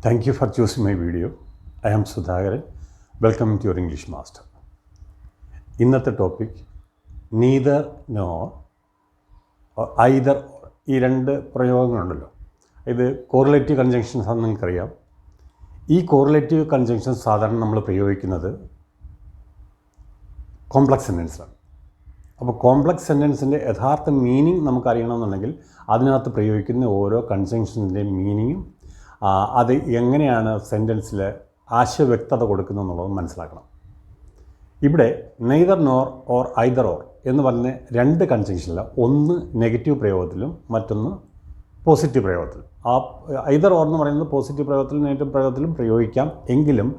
Thank you for choosing my video. I am Sudhakaran. Welcome to your English Master. ഇന്നത്തെ topic neither nor either or. ഈ രണ്ട് പ്രയോഗങ്ങളുണ്ടല്ലോ, ഇത് correlative conjunctions ആണെന്ന് നിങ്ങൾക്കറിയാം. ഈ കോറിലേറ്റീവ് കൺജങ്ഷൻസ് സാധാരണ നമ്മൾ പ്രയോഗിക്കുന്നത് കോംപ്ലക്സ് സെൻറ്റൻസിലാണ്. അപ്പോൾ കോംപ്ലക്സ് സെൻറ്റൻസിൻ്റെ യഥാർത്ഥ മീനിങ് നമുക്കറിയണമെന്നുണ്ടെങ്കിൽ അതിനകത്ത് പ്രയോഗിക്കുന്ന ഓരോ കൺജങ്ഷൻസിൻ്റെയും മീനിങ്ങും അത് എങ്ങനെയാണ് സെൻറ്റൻസിൽ ആശയവ്യക്തത കൊടുക്കുന്നതെന്നുള്ളത് മനസ്സിലാക്കണം. ഇവിടെ neither nor or either or എന്ന് പറഞ്ഞ രണ്ട് കൺജങ്ഷനില്ല, ഒന്ന് നെഗറ്റീവ് പ്രയോഗത്തിലും മറ്റൊന്ന് പോസിറ്റീവ് പ്രയോഗത്തിലും. ആ ഐദർ ഓർ എന്ന് പറയുന്നത് പോസിറ്റീവ് പ്രയോഗത്തിലും നെഗറ്റീവ് പ്രയോഗത്തിലും പ്രയോഗിക്കാം. എങ്കിലും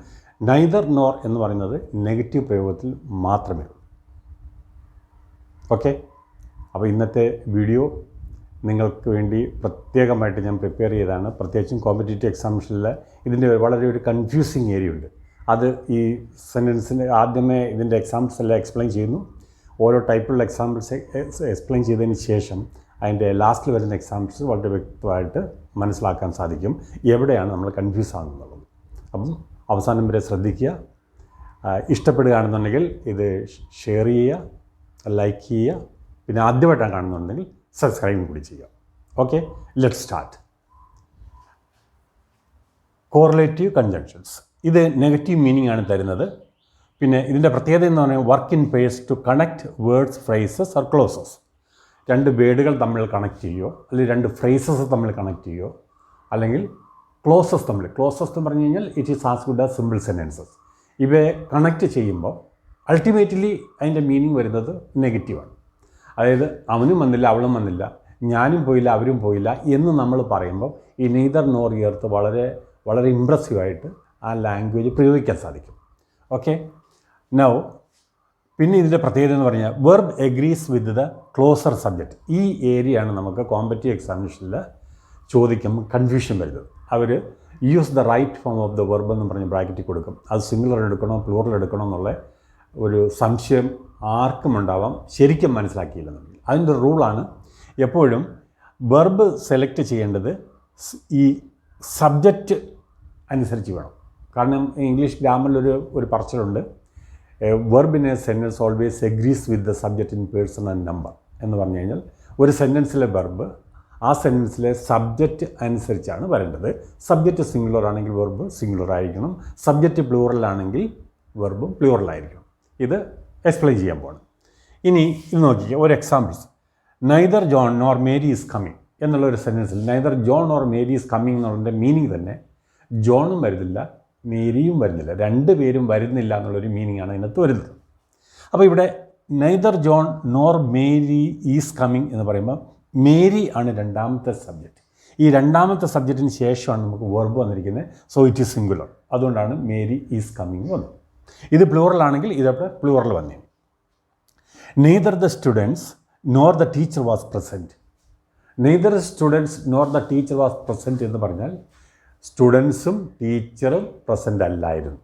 നൈദർ നോർ എന്ന് പറയുന്നത് നെഗറ്റീവ് പ്രയോഗത്തിൽ മാത്രമേ ഉള്ളൂ. ഓക്കെ, അപ്പോൾ ഇന്നത്തെ വീഡിയോ നിങ്ങൾക്ക് വേണ്ടി പ്രത്യേകമായിട്ട് ഞാൻ പ്രിപ്പയർ ചെയ്തതാണ്. പ്രത്യേകിച്ചും കോമ്പറ്റേറ്റീവ് എക്സാമിനേഷനിൽ ഇതിൻ്റെ വളരെ ഒരു കൺഫ്യൂസിങ് ഏരിയ ഉണ്ട്. അത് ഈ സെൻറ്റൻസിന് ആദ്യമേ ഇതിൻ്റെ എക്സാമ്പിൾസ് എല്ലാം എക്സ്പ്ലെയിൻ ചെയ്യുന്നു. ഓരോ ടൈപ്പിലുള്ള എക്സാമ്പിൾസ് എക്സ്പ്ലെയിൻ ചെയ്തതിന് ശേഷം അതിൻ്റെ ലാസ്റ്റിൽ വരുന്ന എക്സാമ്പിൾസ് വളരെ വ്യക്തമായിട്ട് മനസ്സിലാക്കാൻ സാധിക്കും എവിടെയാണ് നമ്മൾ കൺഫ്യൂസ് ആകുന്നത്. അപ്പം അവസാനം വരെ ശ്രദ്ധിക്കുക. ഇഷ്ടപ്പെടുകയാണെന്നുണ്ടെങ്കിൽ ഇത് ഷെയർ ചെയ്യുക, ലൈക്ക് ചെയ്യുക, പിന്നെ ആദ്യമായിട്ടാണ് കാണുന്നുണ്ടെങ്കിൽ സബ്സ്ക്രൈബും കൂടി ചെയ്യുക. Okay, let start. Correlative conjunctions ഇത് നെഗറ്റീവ് മീനിങ് ആണ് തരുന്നത്. പിന്നെ ഇതിൻ്റെ പ്രത്യേകത എന്ന് പറഞ്ഞാൽ work in pairs to connect words, phrases or clauses. രണ്ട് വേർഡുകൾ തമ്മിൽ കണക്ട് ചെയ്യുകയോ അല്ലെങ്കിൽ രണ്ട് ഫ്രേസസ് തമ്മിൽ കണക്ട് ചെയ്യുകയോ അല്ലെങ്കിൽ ക്ലോസസ് തമ്മിൽ. ക്ലോസസ് എന്ന് പറഞ്ഞു കഴിഞ്ഞാൽ it is as good as simple sentences. ഇവയെ കണക്ട് ചെയ്യുമ്പോൾ അൾട്ടിമേറ്റ്ലി അതിൻ്റെ മീനിങ് വരുന്നത് നെഗറ്റീവാണ്. അതായത് അവനും വന്നില്ല അവളും വന്നില്ല, ഞാനും പോയില്ല അവരും പോയില്ല എന്ന് നമ്മൾ പറയുമ്പോൾ ഈ നെയ്തർ നോർ ചേർത്ത് വളരെ വളരെ ഇമ്പ്രസീവായിട്ട് ആ ലാംഗ്വേജ് പ്രയോഗിക്കാൻ സാധിക്കും. ഓക്കെ, നൗ പിന്നെ ഇതിൻ്റെ പ്രത്യേകത എന്ന് പറഞ്ഞാൽ verb agrees with the closer subject. ഈ ഏരിയയാണ് നമുക്ക് കോമ്പറ്റേറ്റീവ് എക്സാമിനേഷനിൽ ചോദിക്കുമ്പോൾ കൺഫ്യൂഷൻ വരുന്നത്. അവർ use the right form of the verb എന്ന് പറഞ്ഞ് ബ്രാക്കറ്റിൽ കൊടുക്കും. അത് സിംഗുലർ എടുക്കണോ പ്ലൂറൽ എടുക്കണോ എന്നുള്ള ഒരു സംശയം ആർക്കും ഉണ്ടാവാം, ശരിക്കും മനസ്സിലാക്കിയില്ലെന്നുണ്ടെങ്കിൽ. അതിൻ്റെ റൂളാണ് എപ്പോഴും വെർബ് സെലക്ട് ചെയ്യേണ്ടത് ഈ സബ്ജക്റ്റ് അനുസരിച്ച് വേണം. കാരണം ഇംഗ്ലീഷ് ഗ്രാമറിലൊരു ഒരു പറച്ചിലുണ്ട്, verb in a sentence always agrees with the subject in person and number എന്ന് പറഞ്ഞു കഴിഞ്ഞാൽ ഒരു സെൻറ്റൻസിലെ വെർബ് ആ സെൻറ്റൻസിലെ സബ്ജക്റ്റ് അനുസരിച്ചാണ് വരേണ്ടത്. സബ്ജക്റ്റ് സിംഗുലർ ആണെങ്കിൽ വെർബ് സിംഗുലർ ആയിരിക്കണം, സബ്ജക്റ്റ് പ്ലൂറൽ ആണെങ്കിൽ വെർബും പ്ലൂറൽ ആയിരിക്കണം. ഇത് എക്സ്പ്ലെയിൻ ചെയ്യാൻ പോകണം. ഇനി ഇത് നോക്കിക്കുക, ഒരു examples. Neither John nor Mary is coming എന്നുള്ള ഒരു സെൻറ്റൻസിൽ neither John or Mary is coming എന്നുള്ളതിൻ്റെ മീനിങ് തന്നെ ജോണും വരുന്നില്ല മേരിയും വരുന്നില്ല, രണ്ടുപേരും വരുന്നില്ല എന്നുള്ളൊരു മീനിങ്ങാണ് അതിനകത്ത് വരുന്നത്. അപ്പോൾ ഇവിടെ neither John nor Mary is coming എന്ന് പറയുമ്പോൾ മേരി ആണ് രണ്ടാമത്തെ സബ്ജക്റ്റ്. ഈ രണ്ടാമത്തെ സബ്ജക്റ്റിന് ശേഷമാണ് നമുക്ക് വെർബ് വന്നിരിക്കുന്നത്. So it is singular. അതുകൊണ്ടാണ് മേരി ഈസ് കമ്മിങ് വന്നത്. ഇത് പ്ലൂറൽ ആണെങ്കിൽ ഇതവിടെ പ്ലൂറൽ വന്നേ. Neither the students nor the teacher was present. Neither students nor the teacher was present എന്ന് പറഞ്ഞാൽ സ്റ്റുഡൻസും ടീച്ചറും പ്രസൻ്റ് അല്ലായിരുന്നു.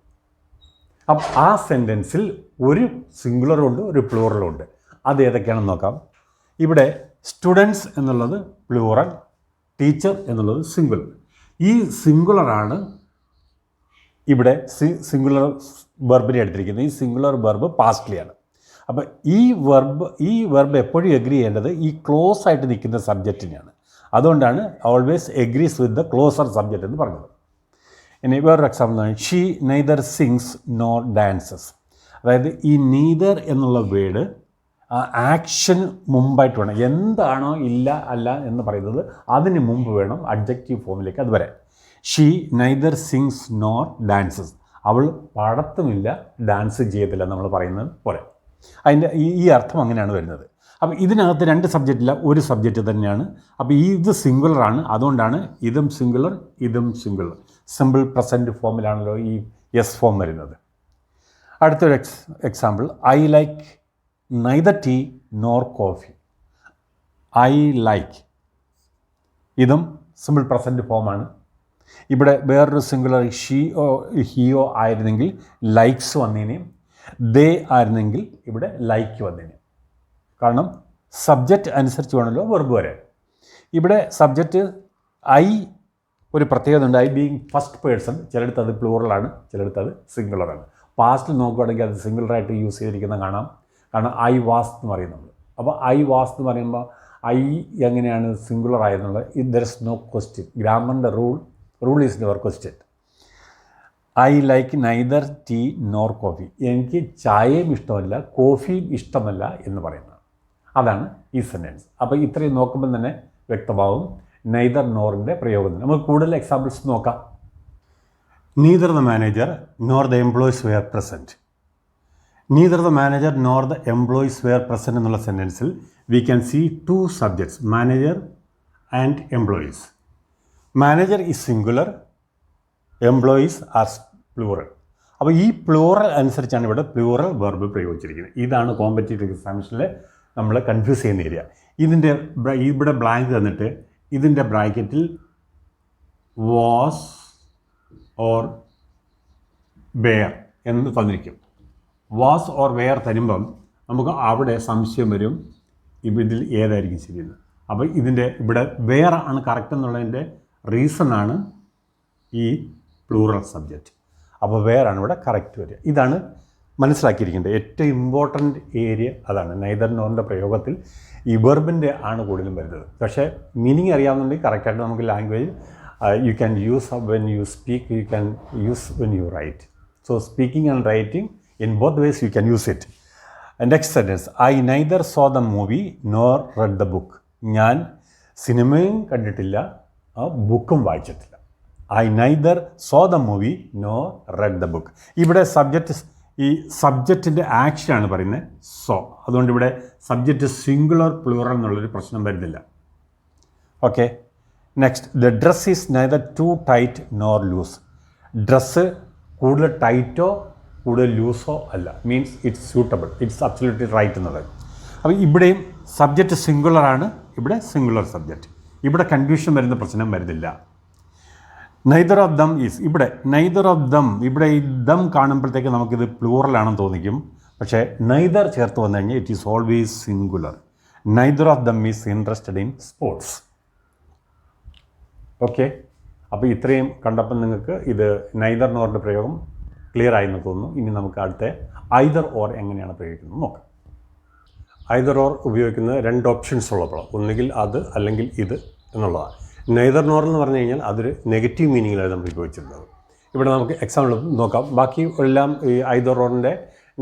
അപ്പം ആ സെൻറ്റൻസിൽ ഒരു സിംഗുലറും ഉണ്ട്, ഒരു പ്ലൂറലും ഉണ്ട്. അത് ഏതൊക്കെയാണെന്ന് നോക്കാം. ഇവിടെ സ്റ്റുഡൻസ് എന്നുള്ളത് പ്ലൂറൽ, ടീച്ചർ എന്നുള്ളത് സിംഗുലർ. ഈ സിംഗുലറാണ് ഇവിടെ സിംഗുലർ വെർബിനെ എടുത്തിരിക്കുന്നത്. ഈ സിംഗുലർ വെർബ് പാസ്റ്റ്ലിയാണ്. അപ്പോൾ ഈ വെർബ് എപ്പോഴും എഗ്രി ചെയ്യേണ്ടത് ഈ ക്ലോസ് ആയിട്ട് നിൽക്കുന്ന സബ്ജക്റ്റിനെയാണ്. അതുകൊണ്ടാണ് always agrees with the closer subject എന്ന് പറഞ്ഞത്. ഇനി വേറൊരു എക്സാമ്പിൾ ആണ്, she neither sings nor dances. അതായത് ഈ നീദർ എന്നുള്ള വേർഡ് ആക്ഷൻ മുമ്പായിട്ട് വേണം. എന്താണോ ഇല്ല അല്ല എന്ന് പറയുന്നത് അതിന് മുമ്പ് വേണം അഡ്ജക്റ്റീവ് ഫോമിലേക്ക് അത് വരാൻ. She neither sings nor dances. അവൾ പാടത്തുമില്ല ഡാൻസ് ചെയ്യത്തില്ല നമ്മൾ പറയുന്നത് പോലെ. അതിൻ്റെ ഈ അർത്ഥം അങ്ങനെയാണ് വരുന്നത്. അപ്പോൾ ഇതിനകത്ത് രണ്ട് സബ്ജക്റ്റില്ല, ഒരു സബ്ജക്റ്റ് തന്നെയാണ്. അപ്പോൾ ഇത് സിംഗുലറാണ്. അതുകൊണ്ടാണ് ഇതും സിംഗുലർ ഇതും സിംഗുലർ. സിമ്പിൾ പ്രസൻറ്റ് ഫോമിലാണല്ലോ ഈ എസ് ഫോം വരുന്നത്. അടുത്തൊരു example, I like neither tea nor coffee. I like, ഇതും സിമ്പിൾ പ്രസൻറ്റ് ഫോമാണ്. ഇവിടെ വേറൊരു സിംഗുലർ ഷീയോ ഹിയോ ആയിരുന്നെങ്കിൽ ലൈക്സ് വന്നേനെയും, ദേ ആയിരുന്നെങ്കിൽ ഇവിടെ ലൈക്ക് വന്നേനെയും. കാരണം സബ്ജക്റ്റ് അനുസരിച്ച് വേണമല്ലോ വെർബ് വരാൻ. ഇവിടെ സബ്ജക്റ്റ് ഐ ഒരു പ്രത്യേകത ഉണ്ട്. ഐ ബീങ് ഫസ്റ്റ് പേഴ്സൺ, ചിലയിടത്ത് അത് പ്ലൂറലാണ്, ചിലയിടത്ത് അത് സിംഗുലറാണ്. പാസ്റ്റിൽ നോക്കുകയാണെങ്കിൽ അത് സിംഗുലറായിട്ട് യൂസ് ചെയ്തിരിക്കുന്ന കാണാം. കാരണം ഐ വാസ് എന്ന് പറയുന്നത്. അപ്പോൾ ഐ വാസ് എന്ന് പറയുമ്പോൾ ഐ എങ്ങനെയാണ് സിംഗുലർ ആയെന്നുള്ളത് ദർ ഇസ് നോ ക്വസ്റ്റ്യൻ. ഗ്രാമറിൻ്റെ rule is never question. I like neither tea nor coffee. എനിക്ക് ചായയും ഇഷ്ടമല്ല കോഫിയും ഇഷ്ടമല്ല എന്ന് പറയുന്നത്. അതാണ് ഈ സെൻറ്റൻസ്. അപ്പോൾ ഇത്രയും നോക്കുമ്പോൾ തന്നെ വ്യക്തമാവും നൈദർ നോറിൻ്റെ പ്രയോഗം. നമുക്ക് കൂടുതൽ എക്സാമ്പിൾസ് നോക്കാം. Neither the manager nor the employees were present. Neither the manager nor the employees were present എന്നുള്ള സെൻറ്റൻസിൽ we can see two subjects, manager and employees. Manager is singular, employees are plural. അപ്പോൾ ഈ plural അനുസരിച്ചാണ് ഇവിടെ plural verb പ്രയോഗിച്ചിരിക്കുന്നത്. ഇതാണ് competitive എക്സാമിനേഷനിൽ നമ്മൾ confuse ചെയ്യുന്ന area. ഇതിൻ്റെ ഇവിടെ ബ്ലാങ്ക് തന്നിട്ട് ഇതിൻ്റെ ബ്രാക്കറ്റിൽ വാസ് ഓർ വെയർ എന്ന് തന്നിരിക്കും. വാസ് ഓർ വെയർ തരുമ്പം നമുക്ക് അവിടെ സംശയം വരും, ഇതിൽ ഏതായിരിക്കും ശരിയെന്ന്. അപ്പോൾ ഇതിൻ്റെ ഇവിടെ വെയർ ആണ് കറക്റ്റ് എന്നുള്ളതിൻ്റെ റീസണാണ് ഈ പ്ലൂറൽ സബ്ജക്റ്റ്. അപ്പോൾ വെയറാണ് ഇവിടെ കറക്റ്റ് വരിക. ഇതാണ് മനസ്സിലാക്കിയിരിക്കേണ്ടത് ഏറ്റവും ഇമ്പോർട്ടൻ്റ് ഏരിയ. അതാണ് നൈദർ നോറിൻ്റെ പ്രയോഗത്തിൽ ഈ വെർബിൻ്റെ ആണ് കൂടുതലും വരുന്നത്. പക്ഷേ മീനിങ് അറിയാവുന്നുണ്ടെങ്കിൽ കറക്റ്റായിട്ട് നമുക്ക് language you can use when you speak, you can use when you write. So speaking and writing in both ways you can use it. Next sentence, I neither saw the movie nor read the book. ഞാൻ സിനിമയും കണ്ടിട്ടില്ല ബുക്കും വായിച്ചിട്ടില്ല. I neither saw the movie nor read the book. ഇവിടെ subject, ഈ സബ്ജക്റ്റിൻ്റെ ആക്ഷനാണ് പറയുന്നത് so. അതുകൊണ്ട് ഇവിടെ സബ്ജക്റ്റ് സിംഗുലർ പ്ലൂറൽ എന്നുള്ളൊരു പ്രശ്നം വരുന്നില്ല. Okay. Next, the dress is neither too tight nor loose. Dress കൂടുതൽ ടൈറ്റോ കൂടുതൽ ലൂസോ അല്ല, means it's suitable, it's absolutely right എന്നുള്ളത്. അപ്പോൾ ഇവിടെയും സബ്ജക്റ്റ് സിംഗുലറാണ്, ഇവിടെ സിംഗുലർ സബ്ജക്റ്റ്. ഇവിടെ കൺഫ്യൂഷൻ വരുന്ന പ്രശ്നം വരുന്നില്ല. നൈദർ ഓഫ് ദം ഈസ്, ഇവിടെ നൈദർ ഓഫ് ദം, ഇവിടെ ഈ ദം കാണുമ്പോഴത്തേക്ക് നമുക്കിത് പ്ലൂറലാണെന്ന് തോന്നിക്കും. പക്ഷേ നൈദർ ചേർത്ത് വന്നു കഴിഞ്ഞാൽ it is always singular. Neither of them is interested in sports. Okay. അപ്പോൾ ഇത്രയും കണ്ടപ്പോൾ നിങ്ങൾക്ക് ഇത് നൈദർ നോറിൻ്റെ പ്രയോഗം ക്ലിയർ ആയെന്ന് തോന്നുന്നു. ഇനി നമുക്ക് അടുത്ത ഐദർ ഓർ എങ്ങനെയാണ് പ്രയോഗിക്കുന്നത് നോക്കാം. ഐദർ ഓർ ഉപയോഗിക്കുന്നത് രണ്ട് ഓപ്ഷൻസ് ഉള്ളപ്പോൾ, ഒന്നുകിൽ അത് അല്ലെങ്കിൽ ഇത് എന്നുള്ളതാണ്. നൈദർ നോർ എന്ന് പറഞ്ഞു കഴിഞ്ഞാൽ അതൊരു നെഗറ്റീവ് മീനിങ്ങിലാണ് നമ്മൾ ഉപയോഗിച്ചിരുന്നത്. ഇവിടെ നമുക്ക് എക്സാമ്പിൾ നോക്കാം. ബാക്കി എല്ലാം ഈ ഐദർ ഓറിൻ്റെ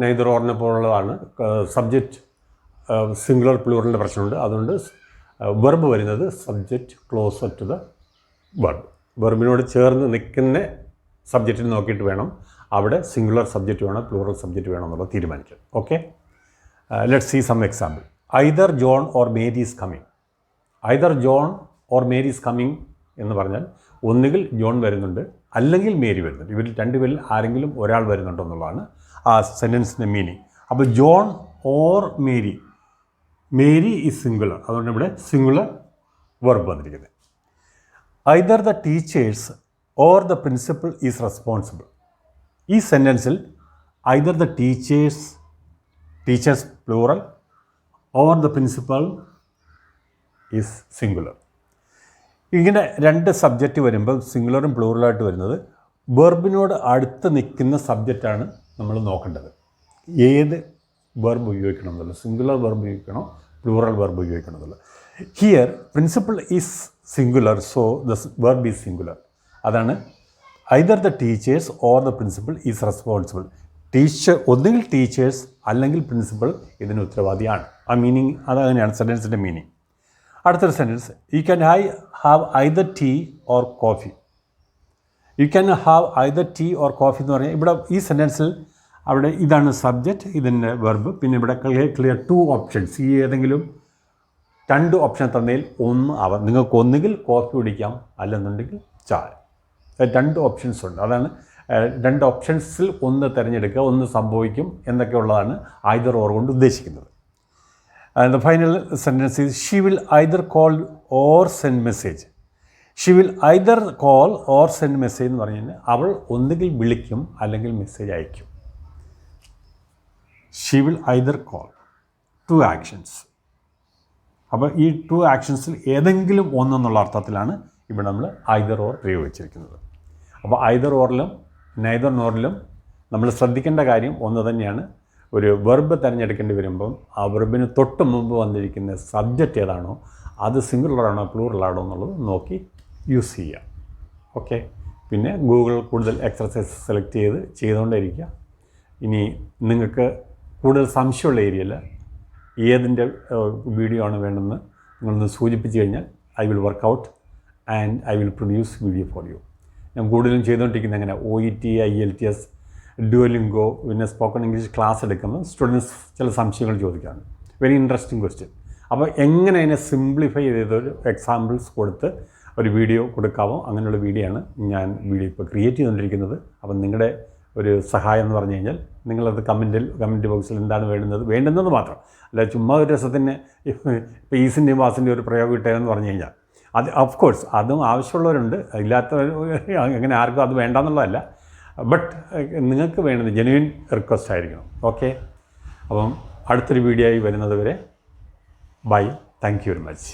നൈദർ ഓറിനെ പോലുള്ളതാണ്. സബ്ജക്റ്റ് സിംഗുലർ പ്ലൂറലിൻ്റെ പ്രശ്നമുണ്ട്. അതുകൊണ്ട് വെർബ് വരുന്നത് subject closer to the verb. വെർബിനോട് ചേർന്ന് നിൽക്കുന്ന സബ്ജക്റ്റിന് നോക്കിയിട്ട് വേണം അവിടെ സിംഗുലർ സബ്ജക്റ്റ് വേണം പ്ലൂറൽ സബ്ജക്റ്റ് വേണം എന്നുള്ളത് തീരുമാനിക്കാം. Okay. Let's see some example. Either John or Mary is coming. Either John or Mary is coming എന്ന് പറഞ്ഞാൽ ഒന്നുകിൽ ജോൺ വരുന്നുണ്ട് അല്ലെങ്കിൽ മേരി വരുന്നുണ്ട്. ഇവരിൽ രണ്ടുപേരിൽ ആരെങ്കിലും ഒരാൾ വരുന്നുണ്ടോ എന്നുള്ളതാണ് ആ സെൻറ്റൻസിൻ്റെ മീനിങ്. അപ്പോൾ John or Mary, Mary is singular, അതുകൊണ്ട് ഇവിടെ സിംഗുലർ വെർബ് വന്നിരിക്കുന്നത്. Either the teachers or the principal is responsible. ഈ സെൻറ്റൻസിൽ either the teachers plural or the principal is singular. ഇങ്ങനെ രണ്ട് സബ്ജക്റ്റ് വരുമ്പോൾ സിംഗുലറും പ്ലൂറലായിട്ട് വരുന്നത് വെർബിനോട് അടുത്ത് നിൽക്കുന്ന സബ്ജക്റ്റാണ് നമ്മൾ നോക്കേണ്ടത്. ഏത് വെർബ് ഉപയോഗിക്കണം എന്നുള്ളത്, സിംഗുലർ വെർബ് ഉപയോഗിക്കണോ പ്ലൂറൽ വെർബ് ഉപയോഗിക്കണം എന്നുള്ളത്. Here principal is singular, so the verb is singular. അതാണ് either the teachers or the principal is responsible. ഒന്നുകിൽ ടീച്ചേഴ്സ് അല്ലെങ്കിൽ പ്രിൻസിപ്പൽ ഇതിന് ഉത്തരവാദിയാണ്. ആ മീനിങ് അതങ്ങനെയാണ് സെൻറ്റൻസിൻ്റെ മീനിങ്. അടുത്തൊരു sentence, you can have either tea or coffee. You can have either tea or coffee എന്ന് പറഞ്ഞാൽ ഇവിടെ ഈ സെൻറ്റൻസിൽ അവിടെ ഇതാണ് സബ്ജക്റ്റ്, ഇതിൻ്റെ വെർബ്. പിന്നെ ഇവിടെ ക്ലിയർ ടു ഓപ്ഷൻസ്. ഈ ഏതെങ്കിലും രണ്ട് ഓപ്ഷൻ തന്നതിൽ ഒന്ന് ആവാം. നിങ്ങൾക്ക് ഒന്നുകിൽ കോഫി കുടിക്കാം അല്ലെന്നുണ്ടെങ്കിൽ ചായ. രണ്ട് ഓപ്ഷൻസ് ഉണ്ട്. അതാണ് രണ്ട് ഓപ്ഷൻസിൽ ഒന്ന് തിരഞ്ഞെടുക്കുക, ഒന്ന് സംഭവിക്കും എന്നൊക്കെയുള്ളതാണ് ഐദർ ഓർ കൊണ്ട് ഉദ്ദേശിക്കുന്നത്. And the final sentence is, she will either call or send message. She will either call or send message എന്ന് പറഞ്ഞു കഴിഞ്ഞാൽ അവൾ ഒന്നുകിൽ വിളിക്കും അല്ലെങ്കിൽ മെസ്സേജ് അയക്കും. She will either call. Two actions. അപ്പോൾ ഈ ടു ആക്ഷൻസിൽ ഏതെങ്കിലും ഒന്നെന്നുള്ള അർത്ഥത്തിലാണ് ഇവിടെ നമ്മൾ ഐദർ ഓർ പ്രയോഗിച്ചിരിക്കുന്നത്. അപ്പോൾ ഐദർ ഓറിലും നൈദർ നോറിലും നമ്മൾ ശ്രദ്ധിക്കേണ്ട കാര്യം ഒന്ന് തന്നെയാണ്. ഒരു വെർബ് തിരഞ്ഞെടുക്കേണ്ടി വരുമ്പം ആ വെർബിന് തൊട്ട് മുമ്പ് വന്നിരിക്കുന്ന സബ്ജക്റ്റ് ഏതാണോ അത് സിംഗുലറാണോ പ്ലൂറലാണോ എന്നുള്ളത് നോക്കി യൂസ് ചെയ്യുക. ഓക്കെ. പിന്നെ ഗൂഗിൾ കൂടുതൽ എക്സർസൈസ് സെലക്ട് ചെയ്തുകൊണ്ടേയിരിക്കുക. ഇനി നിങ്ങൾക്ക് കൂടുതൽ സംശയമുള്ള ഏരിയയിൽ ഏതിൻ്റെ വീഡിയോ ആണ് വേണമെന്ന് നിങ്ങളൊന്ന് സൂചിപ്പിച്ച് കഴിഞ്ഞാൽ I will work out and I will produce video for you. ഞാൻ കൂടുതലും ചെയ്തുകൊണ്ടിരിക്കുന്നത് എങ്ങനെ OET, IELTS, ഡുവലിംഗോ, പിന്നെ സ്പോക്കൺ ഇംഗ്ലീഷ് ക്ലാസ് എടുക്കുമ്പോൾ സ്റ്റുഡൻസ് ചില സംശയങ്ങൾ ചോദിക്കാറുണ്ട്. Very interesting question. അപ്പോൾ എങ്ങനെ അതിനെ സിംപ്ലിഫൈ ചെയ്തൊരു എക്സാമ്പിൾസ് കൊടുത്ത് ഒരു വീഡിയോ കൊടുക്കാമോ അങ്ങനെയുള്ള വീഡിയോ ആണ് ഞാൻ ഇപ്പോൾ ക്രിയേറ്റ് ചെയ്തുകൊണ്ടിരിക്കുന്നത്. അപ്പം നിങ്ങളുടെ ഒരു സഹായം എന്ന് പറഞ്ഞു കഴിഞ്ഞാൽ നിങ്ങളത് കമൻറ്റ് ബോക്സിൽ എന്താണ് വേണ്ടുന്നത് മാത്രം, അല്ല ചുമ്മാ ഒരു രസത്തിന് ഇപ്പോൾ ഈസിൻ്റെയും വാസിൻ്റെയും ഒരു പ്രയോഗം ഇട്ടതെന്ന് പറഞ്ഞു കഴിഞ്ഞാൽ അത് ഓഫ് കോഴ്സ് അതും ആവശ്യമുള്ളവരുണ്ട്, ഇല്ലാത്തവർ അങ്ങനെ ആർക്കും അത് വേണ്ടെന്നുള്ളതല്ല. ബട്ട് നിങ്ങൾക്ക് വേണ്ടത് ജെന്യുവിൻ റിക്വസ്റ്റ് ആയിരിക്കണം. ഓക്കെ. അപ്പം അടുത്തൊരു വീഡിയോ ആയി വരുന്നത് വരെ bye. Thank you very much.